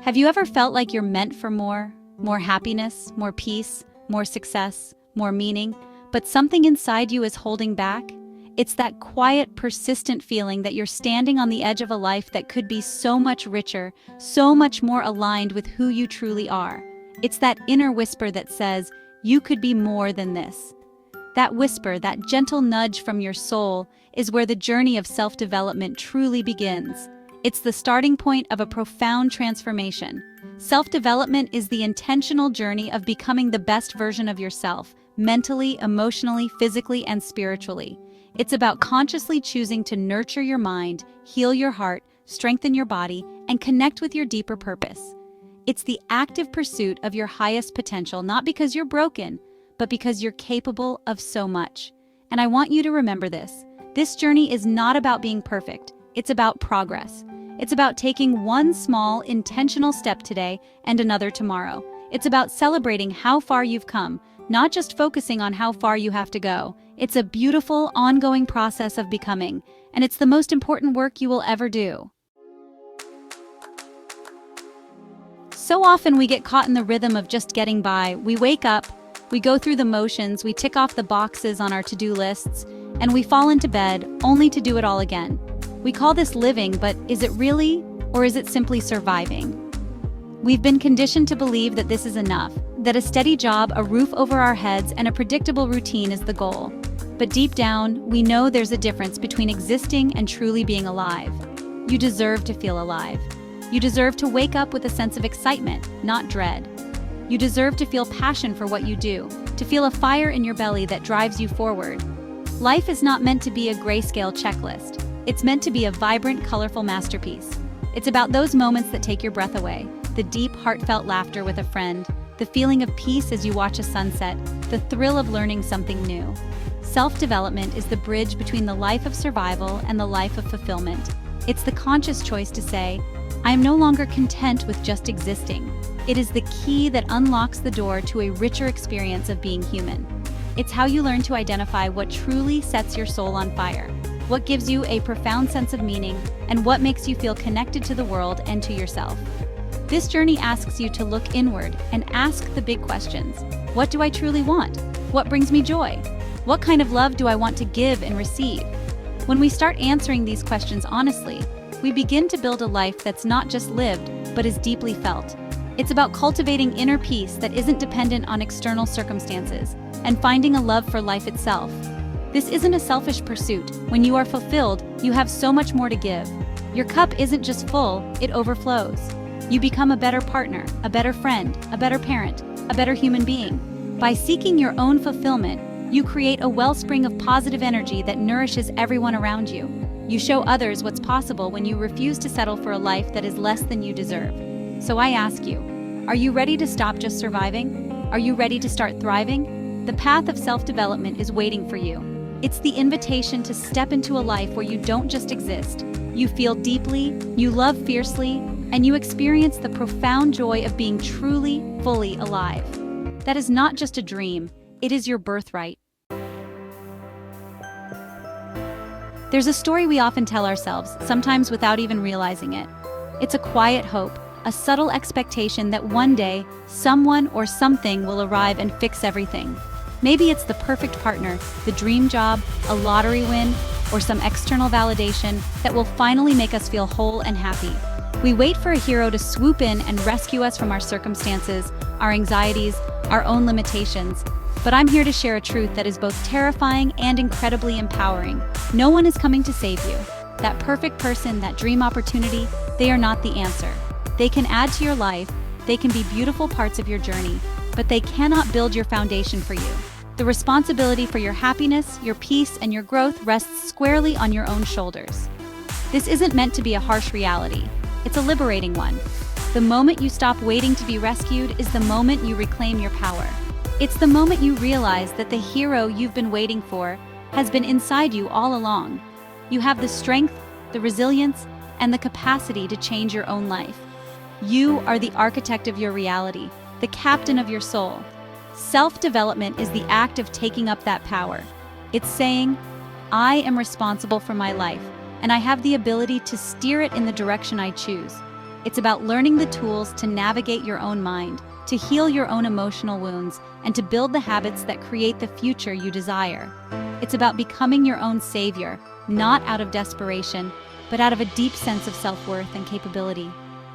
Have you ever felt like you're meant for more? More happiness, more peace, more success, more meaning, but something inside you is holding back? It's that quiet, persistent feeling that you're standing on the edge of a life that could be so much richer, so much more aligned with who you truly are. It's that inner whisper that says, you could be more than this. That whisper, that gentle nudge from your soul, is where the journey of self-development truly begins. It's the starting point of a profound transformation. Self-development is the intentional journey of becoming the best version of yourself, mentally, emotionally, physically, and spiritually. It's about consciously choosing to nurture your mind, heal your heart, strengthen your body, and connect with your deeper purpose. It's the active pursuit of your highest potential, not because you're broken, but because you're capable of so much. And I want you to remember this. This journey is not about being perfect. It's about progress. It's about taking one small, intentional step today and another tomorrow. It's about celebrating how far you've come, not just focusing on how far you have to go. It's a beautiful, ongoing process of becoming, and it's the most important work you will ever do. So often we get caught in the rhythm of just getting by. We wake up, we go through the motions, we tick off the boxes on our to-do lists, and we fall into bed only to do it all again. We call this living, but is it really, or is it simply surviving? We've been conditioned to believe that this is enough, that a steady job, a roof over our heads, and a predictable routine is the goal. But deep down, we know there's a difference between existing and truly being alive. You deserve to feel alive. You deserve to wake up with a sense of excitement, not dread. You deserve to feel passion for what you do, to feel a fire in your belly that drives you forward. Life is not meant to be a grayscale checklist. It's meant to be a vibrant, colorful masterpiece. It's about those moments that take your breath away, the deep, heartfelt laughter with a friend, the feeling of peace as you watch a sunset, the thrill of learning something new. Self-development is the bridge between the life of survival and the life of fulfillment. It's the conscious choice to say, I am no longer content with just existing. It is the key that unlocks the door to a richer experience of being human. It's how you learn to identify what truly sets your soul on fire, what gives you a profound sense of meaning, and what makes you feel connected to the world and to yourself. This journey asks you to look inward and ask the big questions. What do I truly want? What brings me joy? What kind of love do I want to give and receive? When we start answering these questions honestly, we begin to build a life that's not just lived, but is deeply felt. It's about cultivating inner peace that isn't dependent on external circumstances, and finding a love for life itself. This isn't a selfish pursuit. When you are fulfilled, you have so much more to give. Your cup isn't just full, it overflows. You become a better partner, a better friend, a better parent, a better human being. By seeking your own fulfillment, you create a wellspring of positive energy that nourishes everyone around you. You show others what's possible when you refuse to settle for a life that is less than you deserve. So I ask you, are you ready to stop just surviving? Are you ready to start thriving? The path of self-development is waiting for you. It's the invitation to step into a life where you don't just exist. You feel deeply, you love fiercely, and you experience the profound joy of being truly, fully alive. That is not just a dream, it is your birthright. There's a story we often tell ourselves, sometimes without even realizing it. It's a quiet hope, a subtle expectation that one day, someone or something will arrive and fix everything. Maybe it's the perfect partner, the dream job, a lottery win, or some external validation that will finally make us feel whole and happy. We wait for a hero to swoop in and rescue us from our circumstances, our anxieties, our own limitations. But I'm here to share a truth that is both terrifying and incredibly empowering. No one is coming to save you. That perfect person, that dream opportunity, they are not the answer. They can add to your life, they can be beautiful parts of your journey, but they cannot build your foundation for you. The responsibility for your happiness, your peace, and your growth rests squarely on your own shoulders. This isn't meant to be a harsh reality. It's a liberating one. The moment you stop waiting to be rescued is the moment you reclaim your power. It's the moment you realize that the hero you've been waiting for has been inside you all along. You have the strength, the resilience, and the capacity to change your own life. You are the architect of your reality, the captain of your soul. Self-development is the act of taking up that power. It's saying, I am responsible for my life, and I have the ability to steer it in the direction I choose. It's about learning the tools to navigate your own mind, to heal your own emotional wounds, and to build the habits that create the future you desire. It's about becoming your own savior, not out of desperation, but out of a deep sense of self-worth and capability.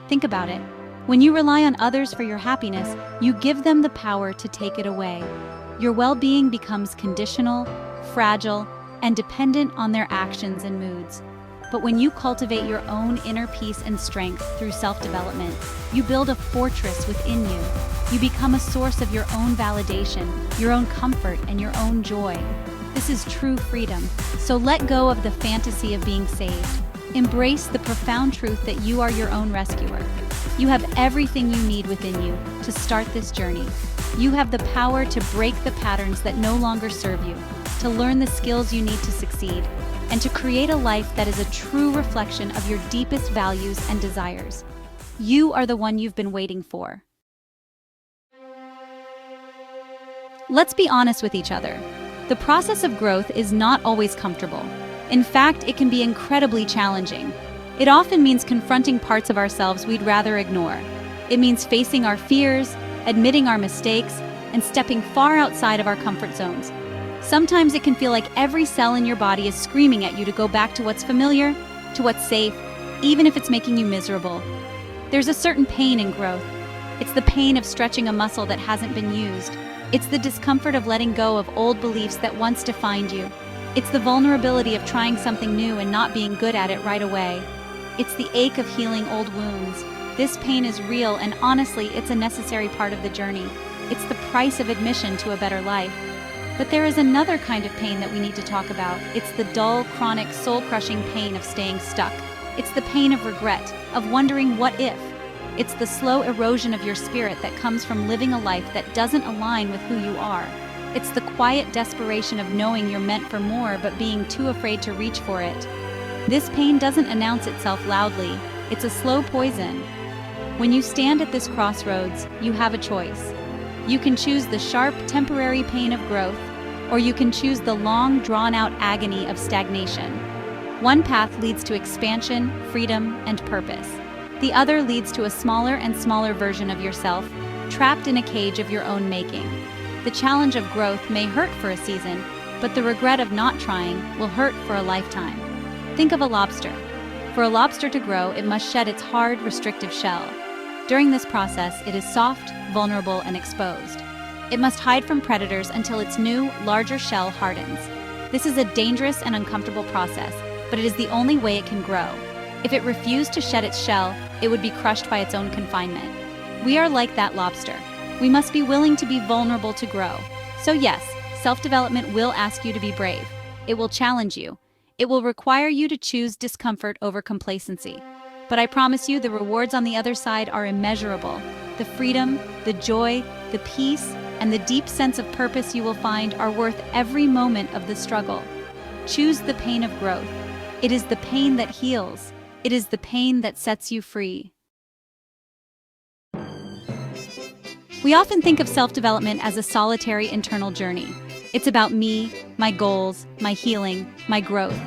Think about it. When you rely on others for your happiness, you give them the power to take it away. Your well-being becomes conditional, fragile, and dependent on their actions and moods. But when you cultivate your own inner peace and strength through self-development, you build a fortress within you. You become a source of your own validation, your own comfort, and your own joy. This is true freedom. So let go of the fantasy of being saved. Embrace the profound truth that you are your own rescuer. You have everything you need within you to start this journey. You have the power to break the patterns that no longer serve you, to learn the skills you need to succeed, and to create a life that is a true reflection of your deepest values and desires. You are the one you've been waiting for. Let's be honest with each other. The process of growth is not always comfortable. In fact, it can be incredibly challenging. It often means confronting parts of ourselves we'd rather ignore. It means facing our fears, admitting our mistakes, and stepping far outside of our comfort zones. Sometimes it can feel like every cell in your body is screaming at you to go back to what's familiar, to what's safe, even if it's making you miserable. There's a certain pain in growth. It's the pain of stretching a muscle that hasn't been used. It's the discomfort of letting go of old beliefs that once defined you. It's the vulnerability of trying something new and not being good at it right away. It's the ache of healing old wounds. This pain is real, and honestly, it's a necessary part of the journey. It's the price of admission to a better life. But there is another kind of pain that we need to talk about. It's the dull, chronic, soul-crushing pain of staying stuck. It's the pain of regret, of wondering what if. It's the slow erosion of your spirit that comes from living a life that doesn't align with who you are. It's the quiet desperation of knowing you're meant for more but being too afraid to reach for it. This pain doesn't announce itself loudly. It's a slow poison. When you stand at this crossroads, you have a choice. You can choose the sharp, temporary pain of growth, or you can choose the long, drawn-out agony of stagnation. One path leads to expansion, freedom, and purpose. The other leads to a smaller and smaller version of yourself, trapped in a cage of your own making. The challenge of growth may hurt for a season, but the regret of not trying will hurt for a lifetime. Think of a lobster. For a lobster to grow, it must shed its hard, restrictive shell. During this process, it is soft, vulnerable, and exposed. It must hide from predators until its new, larger shell hardens. This is a dangerous and uncomfortable process, but it is the only way it can grow. If it refused to shed its shell, it would be crushed by its own confinement. We are like that lobster. We must be willing to be vulnerable to grow. So yes, self-development will ask you to be brave. It will challenge you. It will require you to choose discomfort over complacency. But I promise you the rewards on the other side are immeasurable. The freedom, the joy, the peace, and the deep sense of purpose you will find are worth every moment of the struggle. Choose the pain of growth. It is the pain that heals. It is the pain that sets you free. We often think of self-development as a solitary internal journey. It's about me, my goals, my healing, my growth.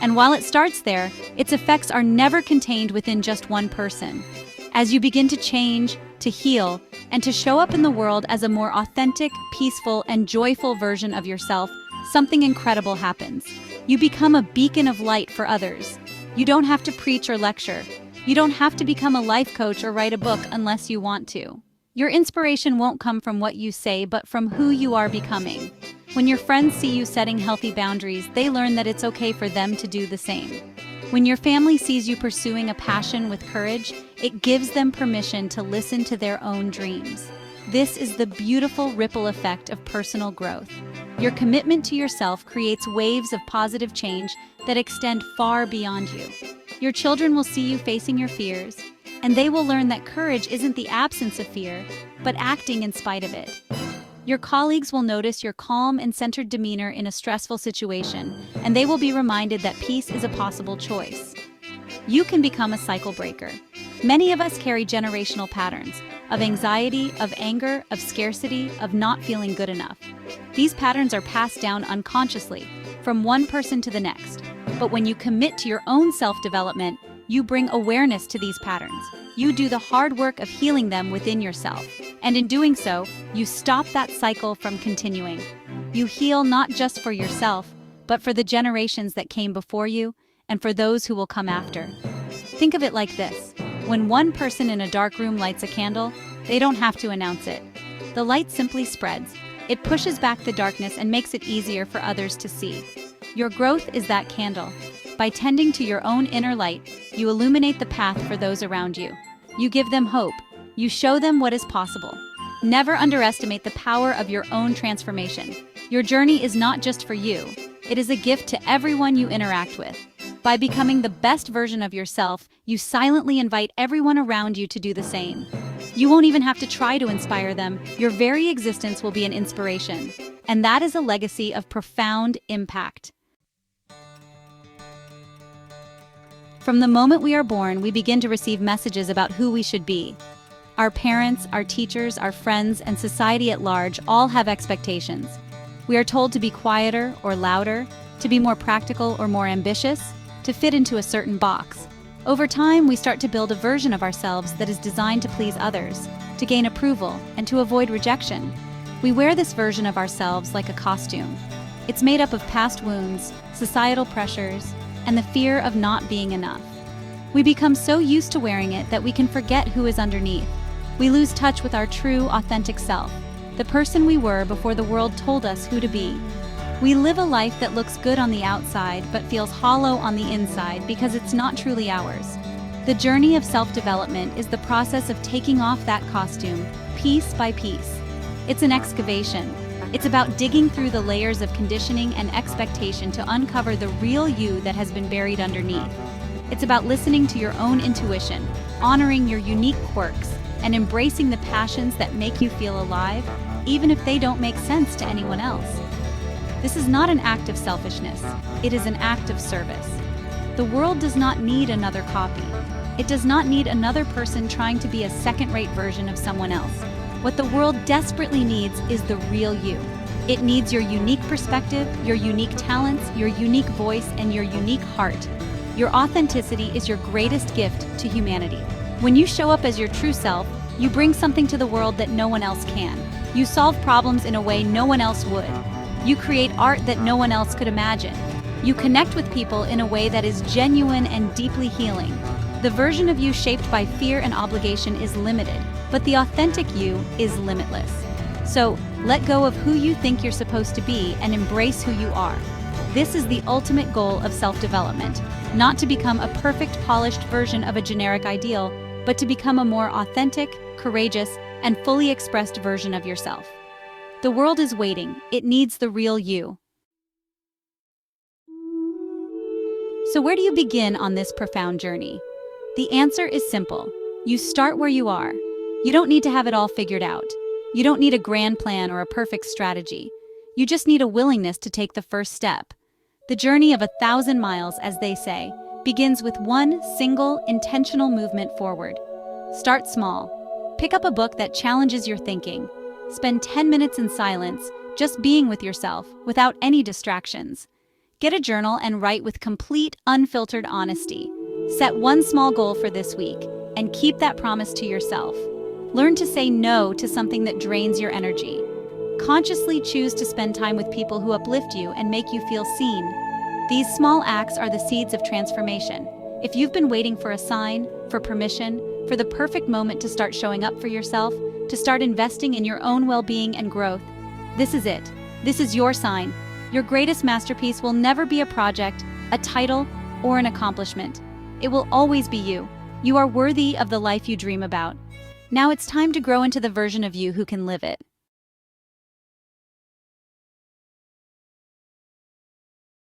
And while it starts there, its effects are never contained within just one person. As you begin to change, to heal, and to show up in the world as a more authentic, peaceful, and joyful version of yourself, something incredible happens. You become a beacon of light for others. You don't have to preach or lecture. You don't have to become a life coach or write a book unless you want to. Your inspiration won't come from what you say, but from who you are becoming. When your friends see you setting healthy boundaries, they learn that it's okay for them to do the same. When your family sees you pursuing a passion with courage, it gives them permission to listen to their own dreams. This is the beautiful ripple effect of personal growth. Your commitment to yourself creates waves of positive change that extend far beyond you. Your children will see you facing your fears, and they will learn that courage isn't the absence of fear, but acting in spite of it. Your colleagues will notice your calm and centered demeanor in a stressful situation, and they will be reminded that peace is a possible choice. You can become a cycle breaker. Many of us carry generational patterns of anxiety, of anger, of scarcity, of not feeling good enough. These patterns are passed down unconsciously, from one person to the next. But when you commit to your own self-development, You bring awareness to these patterns. You do the hard work of healing them within yourself. And in doing so, you stop that cycle from continuing. You heal not just for yourself, but for the generations that came before you and for those who will come after. Think of it like this. When one person in a dark room lights a candle, they don't have to announce it. The light simply spreads. It pushes back the darkness and makes it easier for others to see. Your growth is that candle. By tending to your own inner light, you illuminate the path for those around you. You give them hope. You show them what is possible. Never underestimate the power of your own transformation. Your journey is not just for you. It is a gift to everyone you interact with. By becoming the best version of yourself, you silently invite everyone around you to do the same. You won't even have to try to inspire them. Your very existence will be an inspiration. And that is a legacy of profound impact. From the moment we are born, we begin to receive messages about who we should be. Our parents, our teachers, our friends, and society at large all have expectations. We are told to be quieter or louder, to be more practical or more ambitious, to fit into a certain box. Over time, we start to build a version of ourselves that is designed to please others, to gain approval, and to avoid rejection. We wear this version of ourselves like a costume. It's made up of past wounds, societal pressures, and the fear of not being enough. We become so used to wearing it that we can forget who is underneath. We lose touch with our true, authentic self, the person we were before the world told us who to be. We live a life that looks good on the outside but feels hollow on the inside because it's not truly ours. The journey of self-development is the process of taking off that costume, piece by piece. It's an excavation. It's about digging through the layers of conditioning and expectation to uncover the real you that has been buried underneath. It's about listening to your own intuition, honoring your unique quirks, and embracing the passions that make you feel alive, even if they don't make sense to anyone else. This is not an act of selfishness. It is an act of service. The world does not need another copy. It does not need another person trying to be a second-rate version of someone else. What the world desperately needs is the real you. It needs your unique perspective, your unique talents, your unique voice, and your unique heart. Your authenticity is your greatest gift to humanity. When you show up as your true self, you bring something to the world that no one else can. You solve problems in a way no one else would. You create art that no one else could imagine. You connect with people in a way that is genuine and deeply healing. The version of you shaped by fear and obligation is limited, but the authentic you is limitless. So, let go of who you think you're supposed to be and embrace who you are. This is the ultimate goal of self-development, not to become a perfect, polished version of a generic ideal, but to become a more authentic, courageous, and fully expressed version of yourself. The world is waiting. It needs the real you. So where do you begin on this profound journey? The answer is simple. You start where you are. You don't need to have it all figured out. You don't need a grand plan or a perfect strategy. You just need a willingness to take the first step. The journey of 1,000 miles, as they say, begins with one single, intentional movement forward. Start small. Pick up a book that challenges your thinking. Spend 10 minutes in silence, just being with yourself, without any distractions. Get a journal and write with complete, unfiltered honesty. Set one small goal for this week, and keep that promise to yourself. Learn to say no to something that drains your energy. Consciously choose to spend time with people who uplift you and make you feel seen. These small acts are the seeds of transformation. If you've been waiting for a sign, for permission, for the perfect moment to start showing up for yourself, to start investing in your own well-being and growth, this is it. This is your sign. Your greatest masterpiece will never be a project, a title, or an accomplishment. It will always be you. You are worthy of the life you dream about. Now it's time to grow into the version of you who can live it.